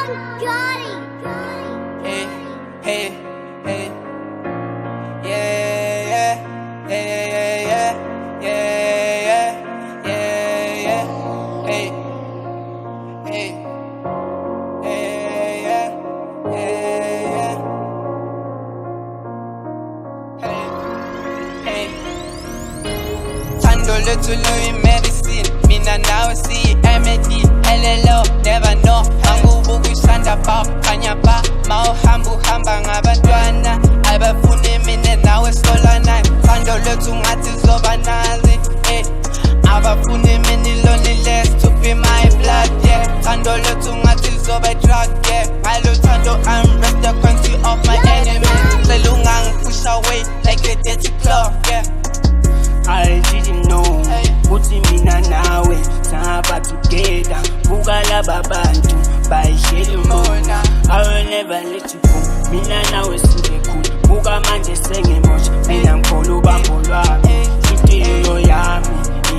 Young Gotti. Hey, hey, hey. Yeah, yeah, yeah, yeah, yeah, yeah, yeah, yeah. Hey, hey, hey, yeah, yeah, yeah. Hey, hey. Thando lethu luyi-medicine, mina nawe siyi-remedy. LLO, never know, angubuka isanda bawo, khanya ba mawuhamba uhamba ngabantwana abafuni mina nawe sikolana. Thando lethu ngathi lizoba nali, abafuni mina loneliness to be my blood, yeah. Thando lethu ngathi lizoba i-drug, yeah. Ngalo thando unrest the country of my enemies. Cela ungangi-push away like a dirty claw, yeah. I didn't know ukuthi mina nawe saba together. Buka laba bantu bayishele mona, I will never let you go. Mina nawe sibe cool. Buka manje sengemosha, mina ngikhola ubambo lwami. Impilo yami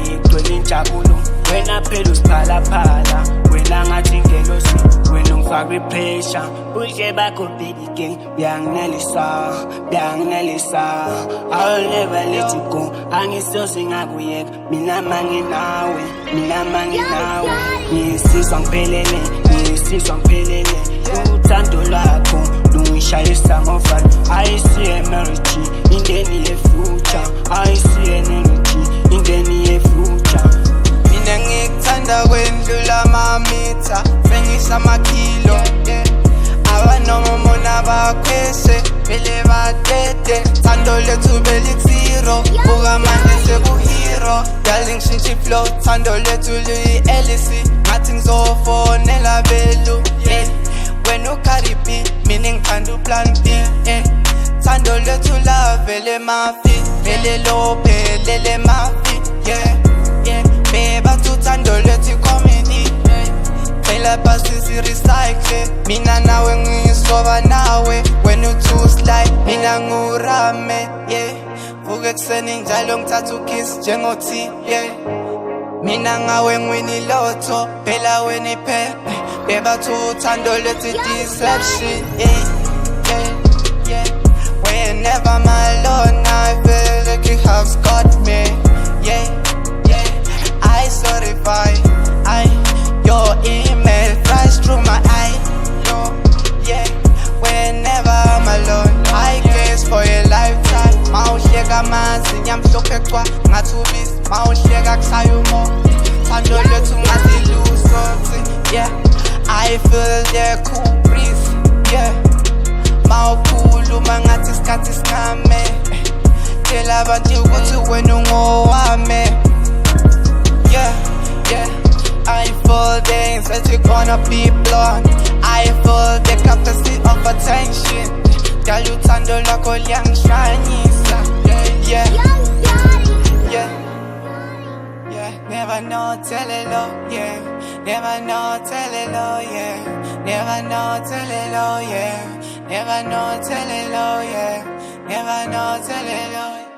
igcwele injabulo, wena phela usiphalaphala, wena ngathi ngelosi, wena ungifaka i-pressure. Uhle bakho baby gang, uyanginelisa, uyanginelisa. I will never let you go, angisoze ngakuyeka. Mina manginawe, mina manginawe, ngisizwa ngiphelele, ngisizwa ngiphelele. Uthando lwakho lungishayisa ngofana. I see a marriage in the future, I see an energy in the future. Mina ngikuthanda kwendlula amamitha, sengisa amakilo, yeah. Abanomona bakhweshe, vele badede. Thando lethu beli-zero, buka manje seku-hero. Darling shintsha i-flow, thando lethu luyi-Elisi. Ngathi ngizofonela belu, yeah. Wena u-Cardi B, mina ngithanda u-Plan B, yeah. Thando lethu lavele mafi, vele lophelele mafi, yeah, yeah. Beba tuthando lethu i-comedy, phela phasi si-recycle. Mina nawe ngisoba nawe, wena u-Too Sly, mina ngu-Rame, yeah. Vuka ekuseni njalo ngithatha u-kiss njengo-T, yeah. Mina ngawe ngiwini lotho, phela wena iphephe. Beba tuthando lethu i-deception, yeah, yeah, yeah. Whenever my Lord, I feel like you have got me, yeah, yeah. I certify, your email flies through my eye, yo, yeah. Whenever I'm alone, I guess for a lifetime. Mawuhleka manzi nyamhlophe cwa ngathi ubisi, mawuhleka kushaya umoya. Thando lethu ngathi lusothi, yeah. I feel the cool breeze, yeah. Mawukhuluma ngathi isikhathi sincame, tshela abantu ukuthi wena ungowami, yeah, yeah. I feel the anxiety gonna be blown, I feel the capacity of attention. Dala uthando lwakho liyangishayisa, yeah, Young Gotti. yeah, yeah. Never know, tell it low, yeah. Never know, tell it low, yeah. Never know, tell it low, yeah. Never know, tell it low, yeah. Never know, tell it low.